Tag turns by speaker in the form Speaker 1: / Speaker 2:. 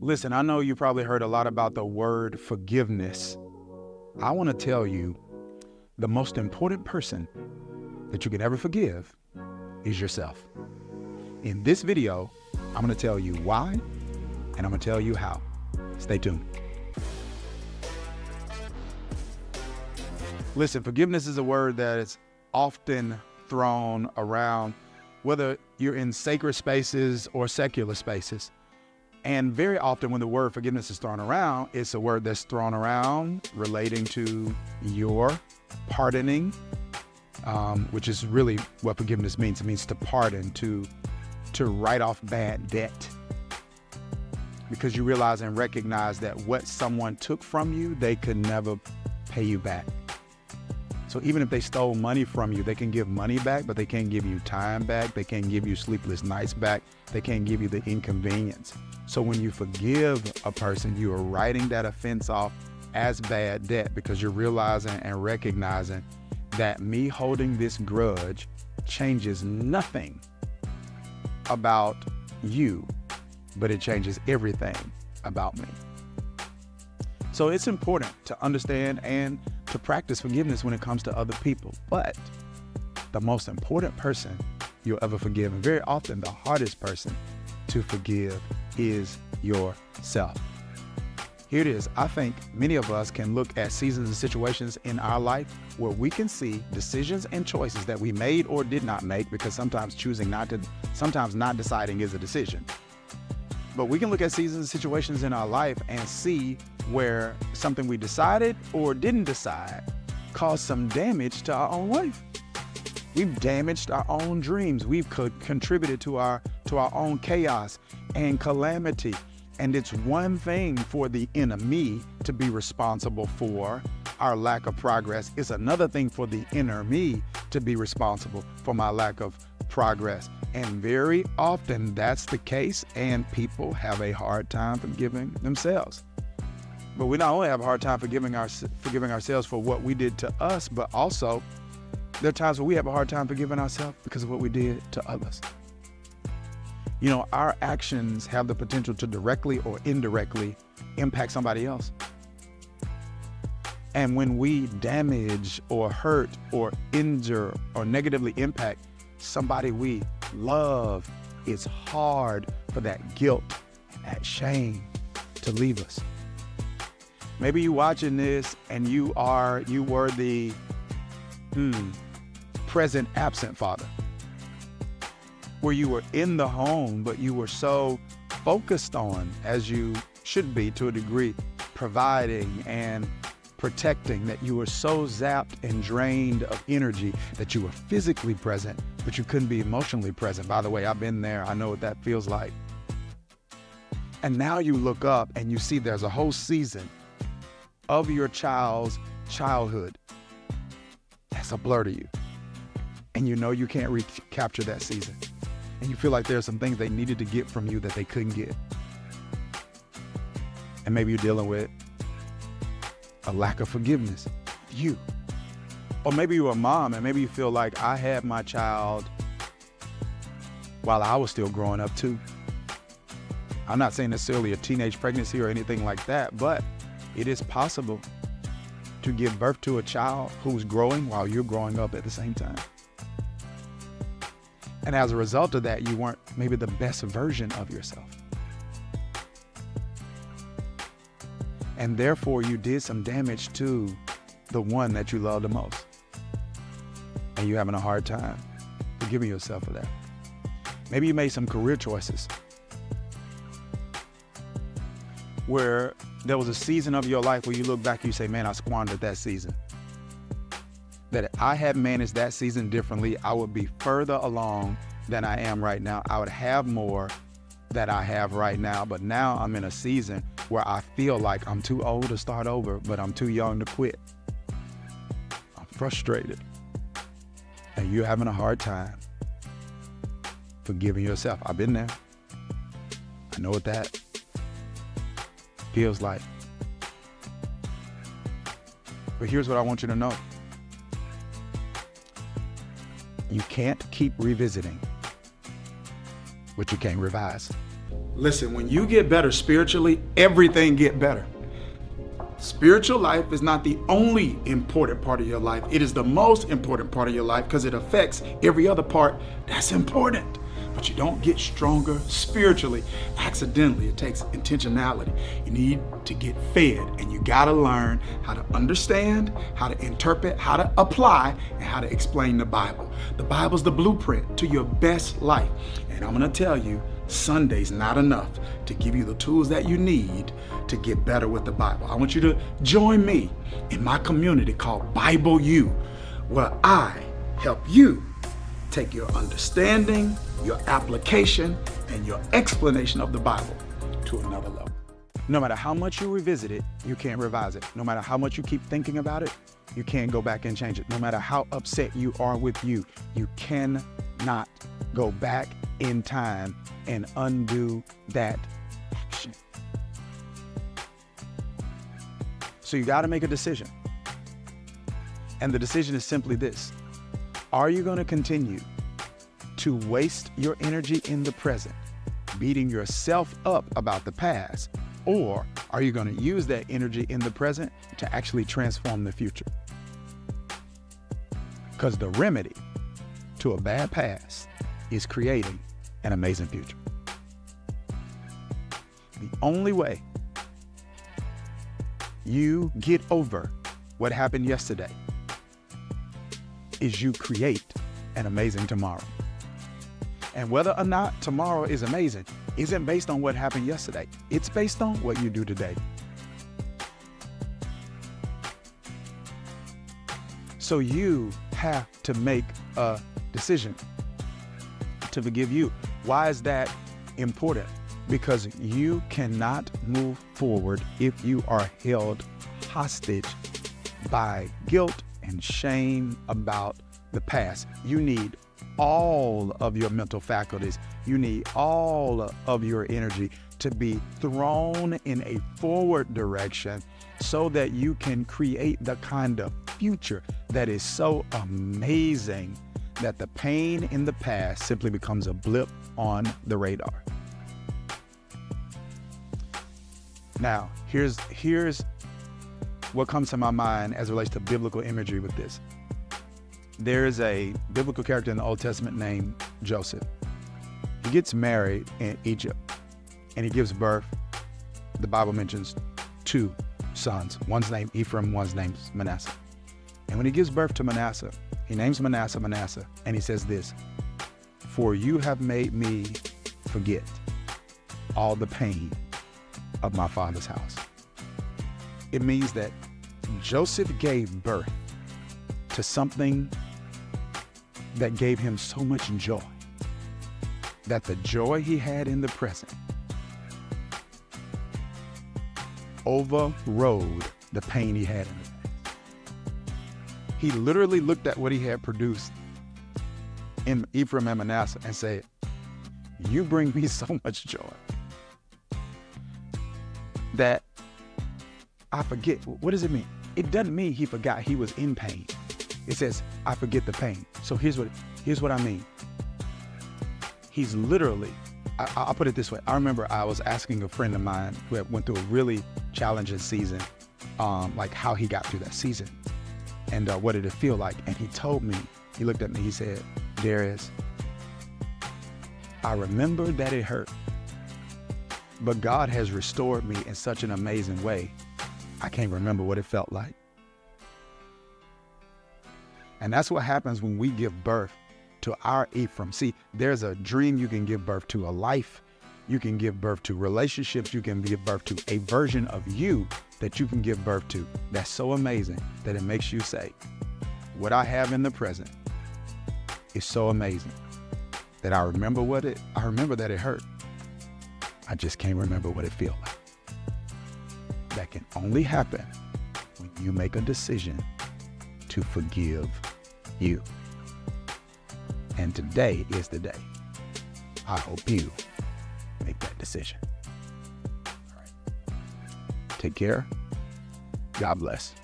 Speaker 1: Listen, I know you probably heard a lot about the word forgiveness. I want to tell you the most important person that you can ever forgive is yourself. In this video, I'm going to tell you why, and I'm going to tell you how. Stay tuned. Listen, forgiveness is a word that is often thrown around, whether you're in sacred spaces or secular spaces. And very often when the word forgiveness is thrown around, it's a word that's thrown around relating to your pardoning, which is really what forgiveness means. It means to pardon, to write off bad debt. Because you realize and recognize that what someone took from you, they could never pay you back. So even if they stole money from you, they can give money back, but they can't give you time back. They can't give you sleepless nights back. They can't give you the inconvenience. So when you forgive a person, you are writing that offense off as bad debt, because you're realizing and recognizing that me holding this grudge changes nothing about you, but it changes everything about me. So it's important to understand and to practice forgiveness when it comes to other people. But the most important person you'll ever forgive, and very often the hardest person to forgive, is yourself. Here it is. I think many of us can look at seasons and situations in our life where we can see decisions and choices that we made or did not make, because sometimes sometimes not deciding is a decision. But we can look at seasons and situations in our life and see where something we decided or didn't decide caused some damage to our own life. We've damaged our own dreams. We've contributed to our own chaos and calamity. And it's one thing for the enemy to be responsible for our lack of progress. It's another thing for the inner me to be responsible for my lack of progress. And very often that's the case, and people have a hard time forgiving themselves. But we not only have a hard time forgiving ourselves for what we did to us, but also there are times where we have a hard time forgiving ourselves because of what we did to others. You know, our actions have the potential to directly or indirectly impact somebody else. And when we damage or hurt or injure or negatively impact somebody we love, it's hard for that guilt and that shame to leave us. Maybe you watching this and you were the present-absent father, where you were in the home, but you were so focused on, as you should be to a degree, providing and protecting, that you were so zapped and drained of energy that you were physically present, but you couldn't be emotionally present. By the way, I've been there. I know what that feels like. And now you look up and you see there's a whole season of your child's childhood that's a blur to you. And you know you can't recapture that season. And you feel like there's some things they needed to get from you that they couldn't get. And maybe you're dealing with a lack of forgiveness. You. Or maybe you're a mom and maybe you feel like I had my child while I was still growing up too. I'm not saying necessarily a teenage pregnancy or anything like that, but it is possible to give birth to a child who's growing while you're growing up at the same time. And as a result of that, you weren't maybe the best version of yourself. And therefore, you did some damage to the one that you love the most. And you're having a hard time forgiving yourself for that. Maybe you made some career choices where there was a season of your life where you look back and you say, man, I squandered that season. That if I had managed that season differently, I would be further along than I am right now. I would have more that I have right now. But now I'm in a season where I feel like I'm too old to start over, but I'm too young to quit. I'm frustrated. And you're having a hard time forgiving yourself. I've been there. I know what that feels like. But here's what I want you to know. You can't keep revisiting what you can't revise. Listen, when you get better spiritually, everything get better. Spiritual life is not the only important part of your life. It is the most important part of your life because it affects every other part that's important. But you don't get stronger spiritually accidentally. It takes intentionality. You need to get fed, and you got to learn how to understand, how to interpret, how to apply, and how to explain the Bible. The Bible's the blueprint to your best life. And I'm going to tell you, Sunday's not enough to give you the tools that you need to get better with the Bible. I want you to join me in my community called Bible U, where I help you take your understanding, your application, and your explanation of the Bible to another level. No matter how much you revisit it, you can't revise it. No matter how much you keep thinking about it, you can't go back and change it. No matter how upset you are with you cannot go back in time and undo that action. So you got to make a decision. And the decision is simply this. Are you going to continue to waste your energy in the present, beating yourself up about the past, or are you going to use that energy in the present to actually transform the future? Because the remedy to a bad past is creating an amazing future. The only way you get over what happened yesterday is you create an amazing tomorrow. And whether or not tomorrow is amazing isn't based on what happened yesterday. It's based on what you do today. So you have to make a decision to forgive you. Why is that important? Because you cannot move forward if you are held hostage by guilt and shame about the past. You need all of your mental faculties. You need all of your energy to be thrown in a forward direction so that you can create the kind of future that is so amazing that the pain in the past simply becomes a blip on the radar. Now, here's what comes to my mind as it relates to biblical imagery with this. There is a biblical character in the Old Testament named Joseph. He gets married in Egypt and he gives birth. The Bible mentions 2 sons. One's named Ephraim, one's named Manasseh. And when he gives birth to Manasseh, he names Manasseh Manasseh, and he says this, "For you have made me forget all the pain of my father's house." It means that Joseph gave birth to something that gave him so much joy, that the joy he had in the present overrode the pain he had in the past. He literally looked at what he had produced in Ephraim and Manasseh and said, "You bring me so much joy that I forget." What does it mean? It doesn't mean he forgot he was in pain. It says, "I forget the pain." So here's what I mean. He's literally, I'll put it this way. I remember I was asking a friend of mine who had went through a really challenging season, like how he got through that season and what did it feel like. And he told me, he looked at me, he said, "Dharius, I remember that it hurt, but God has restored me in such an amazing way. I can't remember what it felt like." And that's what happens when we give birth to our Ephraim. See, there's a dream you can give birth to, a life you can give birth to, relationships you can give birth to, a version of you that you can give birth to that's so amazing that it makes you say, what I have in the present is so amazing that I remember that it hurt. I just can't remember what it feels like. That can only happen when you make a decision to forgive you. And today is the day. I hope you make that decision. All right. Take care. God bless.